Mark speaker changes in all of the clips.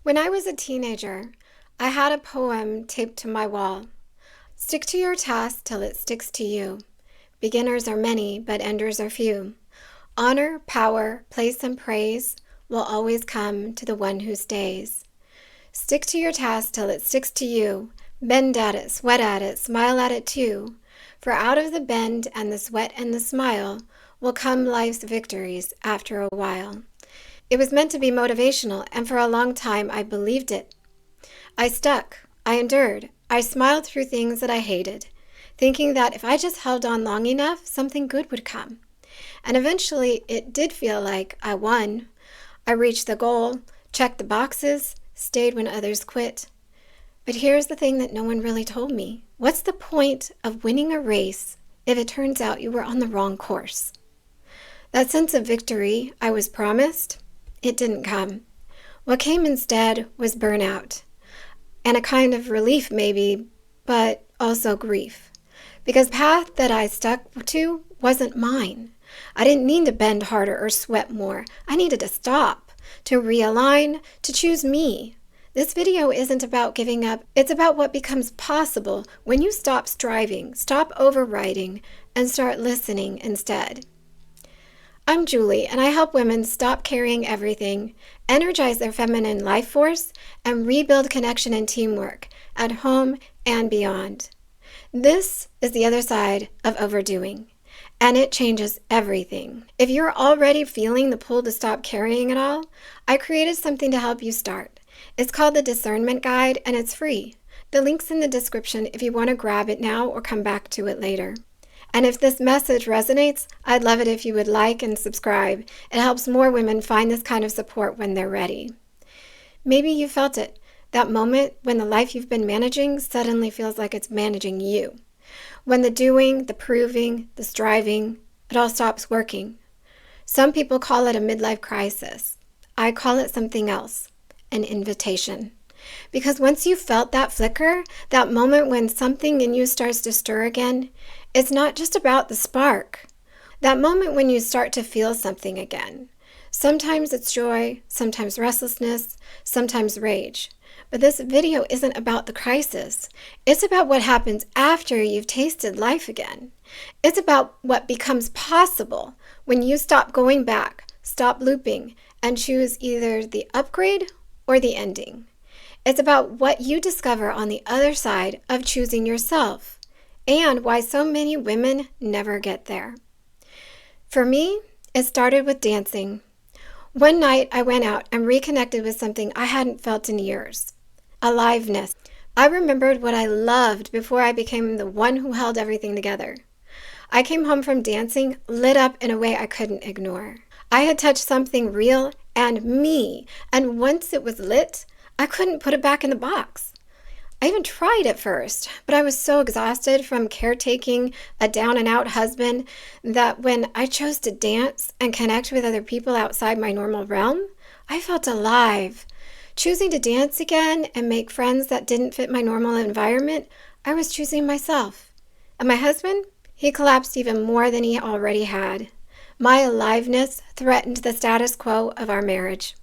Speaker 1: When I was a teenager, I had a poem taped to my wall. Stick to your task till it sticks to you. Beginners are many, but enders are few. Honor, power, place, and praise will always come to the one who stays. Stick to your task till it sticks to you. Bend at it, sweat at it, smile at it too. For out of the bend and the sweat and the smile will come life's victories after a while. It was meant to be motivational, and for a long time I believed it. I stuck, I endured, I smiled through things that I hated, thinking that if I just held on long enough, something good would come. And eventually it did feel like I won. I reached the goal, checked the boxes, stayed when others quit. But here's the thing that no one really told me. What's the point of winning a race if it turns out you were on the wrong course? That sense of victory I was promised, it didn't come. What came instead was burnout, and a kind of relief maybe, but also grief. Because the path that I stuck to wasn't mine. I didn't need to bend harder or sweat more. I needed to stop, to realign, to choose me. This video isn't about giving up. It's about what becomes possible when you stop striving, stop overriding, and start listening instead. I'm Julie, and I help women stop carrying everything, energize their feminine life force, and rebuild connection and teamwork at home and beyond. This is the other side of overdoing, and it changes everything. If you're already feeling the pull to stop carrying it all, I created something to help you start. It's called the Discernment Guide, and it's free. The link's in the description if you want to grab it now or come back to it later. And if this message resonates, I'd love it if you would like and subscribe. It helps more women find this kind of support when they're ready. Maybe you felt it, that moment when the life you've been managing suddenly feels like it's managing you. When the doing, the proving, the striving, it all stops working. Some people call it a midlife crisis. I call it something else, an invitation. Because once you felt that flicker, that moment when something in you starts to stir again, it's not just about the spark. That moment when you start to feel something again. Sometimes it's joy, sometimes restlessness, sometimes rage. But this video isn't about the crisis. It's about what happens after you've tasted life again. It's about what becomes possible when you stop going back, stop looping, and choose either the upgrade or the ending. It's about what you discover on the other side of choosing yourself, and why so many women never get there. For me, it started with dancing. One night I went out and reconnected with something I hadn't felt in years. Aliveness. I remembered what I loved before I became the one who held everything together. I came home from dancing lit up in a way I couldn't ignore. I had touched something real and me, and once it was lit, I couldn't put it back in the box. I even tried at first, but I was so exhausted from caretaking a down-and-out husband that when I chose to dance and connect with other people outside my normal realm, I felt alive. Choosing to dance again and make friends that didn't fit my normal environment, I was choosing myself. And my husband, he collapsed even more than he already had. My aliveness threatened the status quo of our marriage.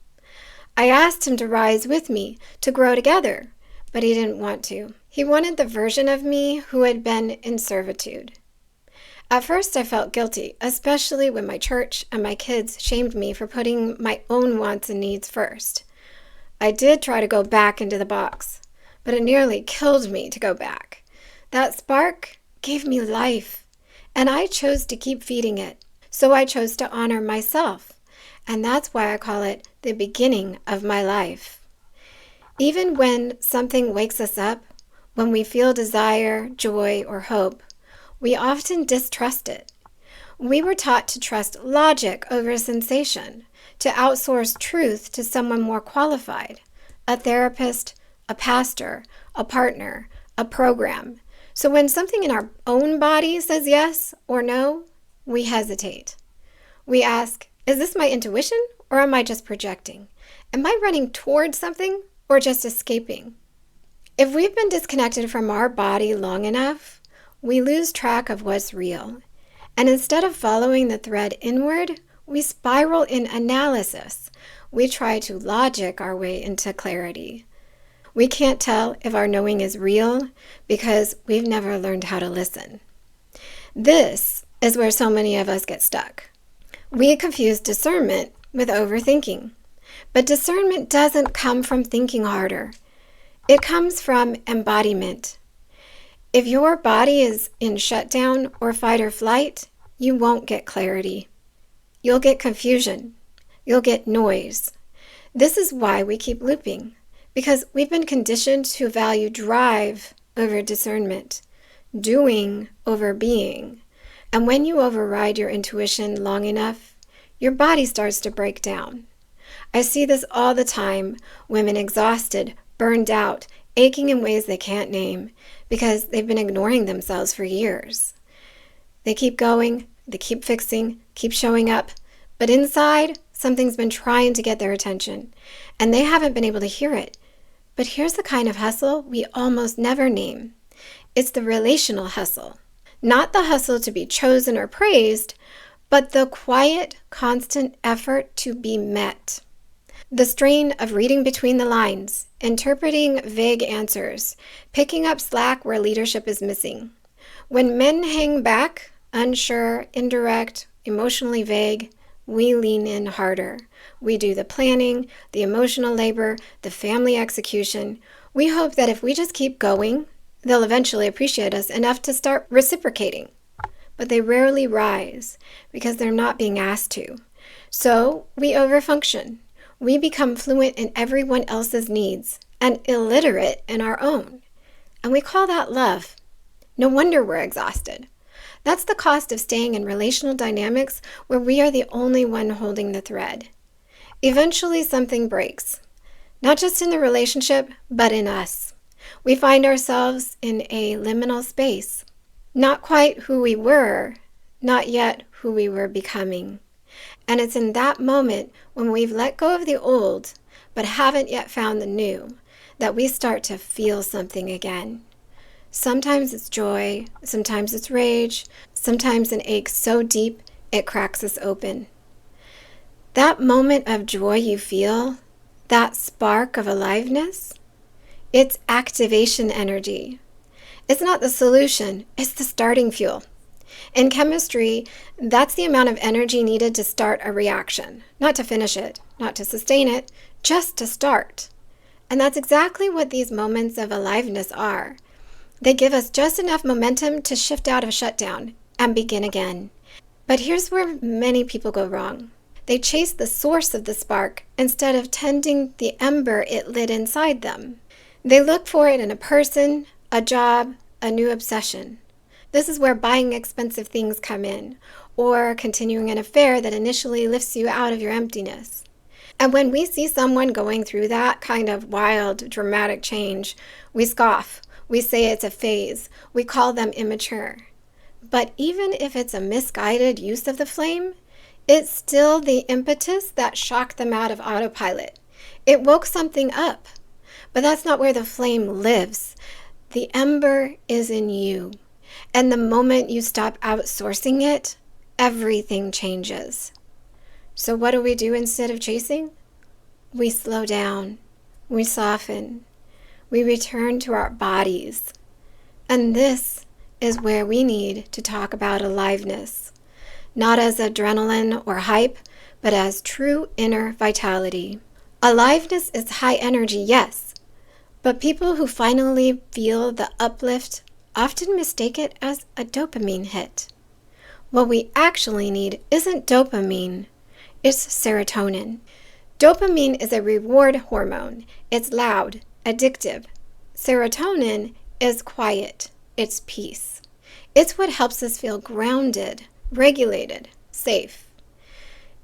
Speaker 1: I asked him to rise with me, to grow together, but he didn't want to. He wanted the version of me who had been in servitude. At first I felt guilty, especially when my church and my kids shamed me for putting my own wants and needs first. I did try to go back into the box, but it nearly killed me to go back. That spark gave me life, and I chose to keep feeding it. So I chose to honor myself, and that's why I call it the beginning of my life. Even when something wakes us up, when we feel desire, joy, or hope, we often distrust it. We were taught to trust logic over sensation, to outsource truth to someone more qualified, a therapist, a pastor, a partner, a program. So when something in our own body says yes or no, we hesitate. We ask, is this my intuition or am I just projecting? Am I running towards something or just escaping? If we've been disconnected from our body long enough, we lose track of what's real. And instead of following the thread inward, we spiral in analysis. we try to logic our way into clarity. We can't tell if our knowing is real because we've never learned how to listen. This is where so many of us get stuck. We confuse discernment with overthinking. But discernment doesn't come from thinking harder. It comes from embodiment. If your body is in shutdown or fight or flight, you won't get clarity. You'll get confusion. You'll get noise. This is why we keep looping, because we've been conditioned to value drive over discernment, doing over being. And when you override your intuition long enough, your body starts to break down. I see this all the time, women exhausted, burned out, aching in ways they can't name because they've been ignoring themselves for years. They keep going, they keep fixing, keep showing up, but inside, something's been trying to get their attention, and they haven't been able to hear it. But here's the kind of hustle we almost never name. It's the relational hustle. Not the hustle to be chosen or praised, but the quiet, constant effort to be met. The strain of reading between the lines, interpreting vague answers, picking up slack where leadership is missing. When men hang back, unsure, indirect, emotionally vague, we lean in harder. We do the planning, the emotional labor, the family execution. We hope that if we just keep going, they'll eventually appreciate us enough to start reciprocating. But they rarely rise because they're not being asked to. So we overfunction. We become fluent in everyone else's needs and illiterate in our own. And we call that love. No wonder we're exhausted. That's the cost of staying in relational dynamics where we are the only one holding the thread. Eventually something breaks, not just in the relationship, but in us. We find ourselves in a liminal space, not quite who we were, not yet who we were becoming. And it's in that moment when we've let go of the old, but haven't yet found the new, that we start to feel something again. Sometimes it's joy, sometimes it's rage, sometimes an ache so deep it cracks us open. That moment of joy you feel, that spark of aliveness, it's activation energy. It's not the solution, it's the starting fuel. In chemistry, that's the amount of energy needed to start a reaction, not to finish it, not to sustain it, just to start. And that's exactly what these moments of aliveness are. They give us just enough momentum to shift out of shutdown and begin again. But here's where many people go wrong. They chase the source of the spark instead of tending the ember it lit inside them. They look for it in a person, a job, a new obsession. This is where buying expensive things come in, or continuing an affair that initially lifts you out of your emptiness. And when we see someone going through that kind of wild, dramatic change, we scoff. We say it's a phase. We call them immature. But even if it's a misguided use of the flame, it's still the impetus that shocked them out of autopilot. It woke something up. But that's not where the flame lives. The ember is in you. And the moment you stop outsourcing it, everything changes. So what do we do instead of chasing? We slow down. We soften. We return to our bodies. And this is where we need to talk about aliveness. Not as adrenaline or hype, but as true inner vitality. Aliveness is high energy, yes. But people who finally feel the uplift often mistake it as a dopamine hit. What we actually need isn't dopamine, it's serotonin. Dopamine is a reward hormone. It's loud, addictive. Serotonin is quiet, it's peace. It's what helps us feel grounded, regulated, safe.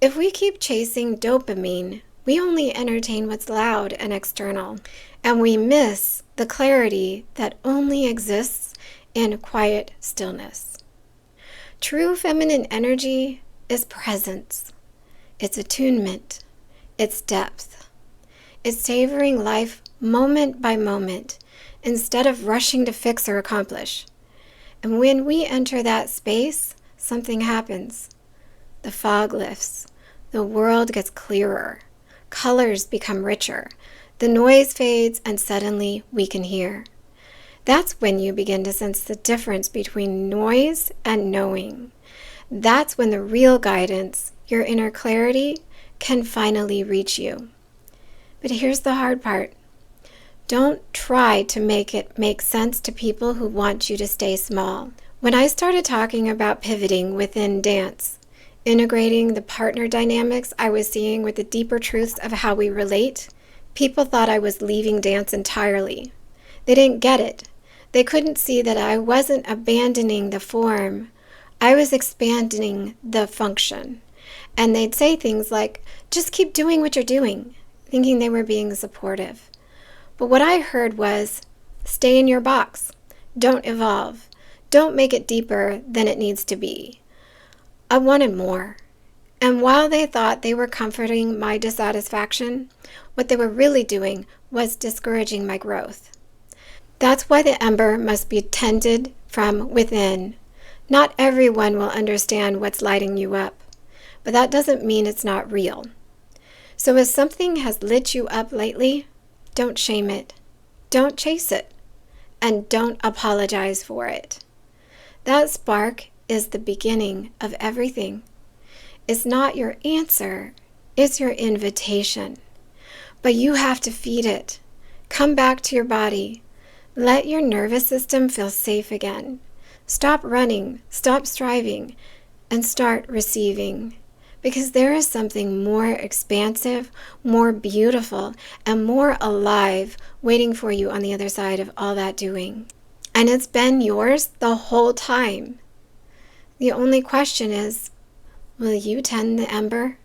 Speaker 1: If we keep chasing dopamine, we only entertain what's loud and external, and we miss the clarity that only exists in quiet stillness. True feminine energy is presence. It's attunement. It's depth. It's savoring life moment by moment instead of rushing to fix or accomplish. And when we enter that space, something happens. The fog lifts. The world gets clearer. colors become richer. The noise fades and suddenly we can hear. That's when you begin to sense the difference between noise and knowing. That's when the real guidance, your inner clarity, can finally reach you. But here's the hard part. Don't try to make it make sense to people who want you to stay small. When I started talking about pivoting within dance, integrating the partner dynamics I was seeing with the deeper truths of how we relate, people thought I was leaving dance entirely. They didn't get it. They couldn't see that I wasn't abandoning the form. I was expanding the function. And they'd say things like, just keep doing what you're doing, thinking they were being supportive. But what I heard was, stay in your box. Don't evolve. Don't make it deeper than it needs to be. I wanted more. And while they thought they were comforting my dissatisfaction, what they were really doing was discouraging my growth. That's why the ember must be tended from within. Not everyone will understand what's lighting you up, but that doesn't mean it's not real. So if something has lit you up lately, don't shame it, don't chase it, and don't apologize for it. That spark is the beginning of everything. It's not your answer, it's your invitation. But you have to feed it. Come back to your body. Let your nervous system feel safe again. Stop running, stop striving, and start receiving. Because there is something more expansive, more beautiful, and more alive waiting for you on the other side of all that doing. And it's been yours the whole time. The only question is, will you tend the ember?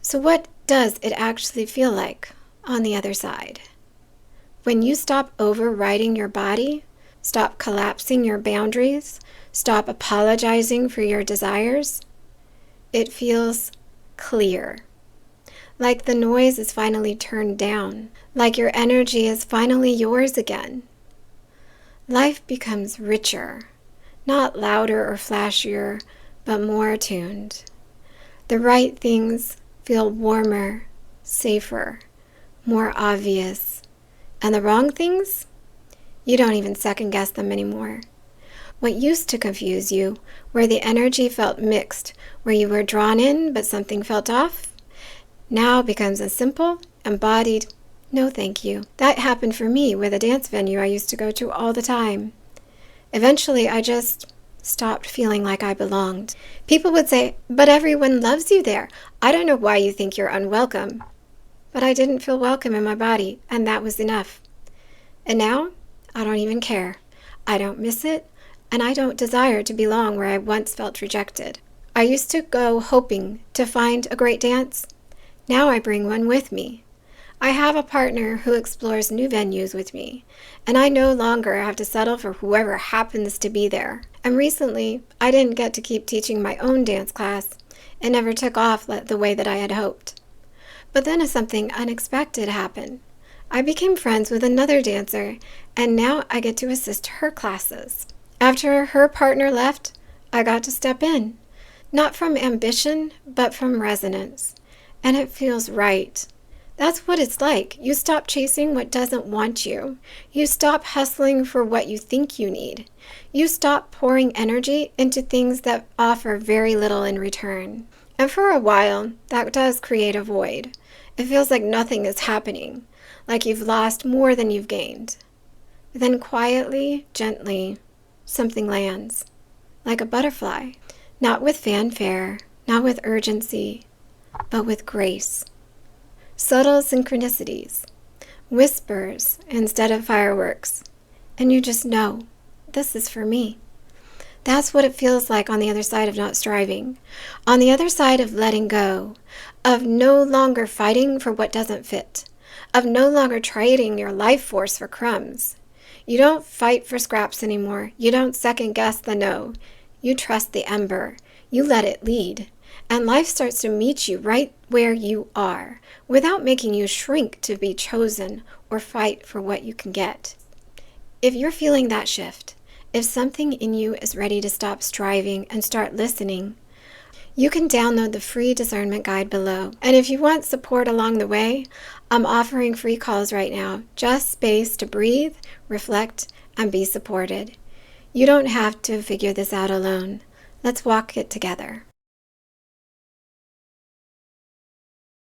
Speaker 1: So what does it actually feel like on the other side? When you stop overriding your body, stop collapsing your boundaries, stop apologizing for your desires, it feels clear. Like the noise is finally turned down, like your energy is finally yours again. Life becomes richer, not louder or flashier, but more attuned. The right things feel warmer, safer, more obvious. And the wrong things? You don't even second guess them anymore. What used to confuse you, where the energy felt mixed, where you were drawn in but something felt off, now becomes a simple, embodied, no thank you. That happened for me with a dance venue I used to go to all the time. Eventually, I just stopped feeling like I belonged. People would say, but everyone loves you there. I don't know why you think you're unwelcome. But I didn't feel welcome in my body, and that was enough. And now, I don't even care. I don't miss it, and I don't desire to belong where I once felt rejected. I used to go hoping to find a great dance. Now I bring one with me. I have a partner who explores new venues with me, and I no longer have to settle for whoever happens to be there. And recently, I didn't get to keep teaching my own dance class. It never took off the way that I had hoped. But then something unexpected happened. I became friends with another dancer, and now I get to assist her classes. After her partner left, I got to step in. Not from ambition, but from resonance. And it feels right. That's what it's like. You stop chasing what doesn't want you. You stop hustling for what you think you need. You stop pouring energy into things that offer very little in return. And for a while, that does create a void. It feels like nothing is happening, like you've lost more than you've gained. But then quietly, gently, something lands, like a butterfly. Not with fanfare, not with urgency, but with grace. Subtle synchronicities, whispers instead of fireworks, and you just know, this is for me. That's what it feels like on the other side of not striving, on the other side of letting go, of no longer fighting for what doesn't fit, of no longer trading your life force for crumbs. You don't fight for scraps anymore. You don't second guess the no. You trust the ember. You let it lead. And life starts to meet you right where you are, without making you shrink to be chosen or fight for what you can get. If you're feeling that shift, if something in you is ready to stop striving and start listening, You can download the free discernment guide below. And if you want support along the way, I'm offering free calls right now. Just space to breathe, reflect, and be supported. You don't have to figure this out alone. Let's walk it together.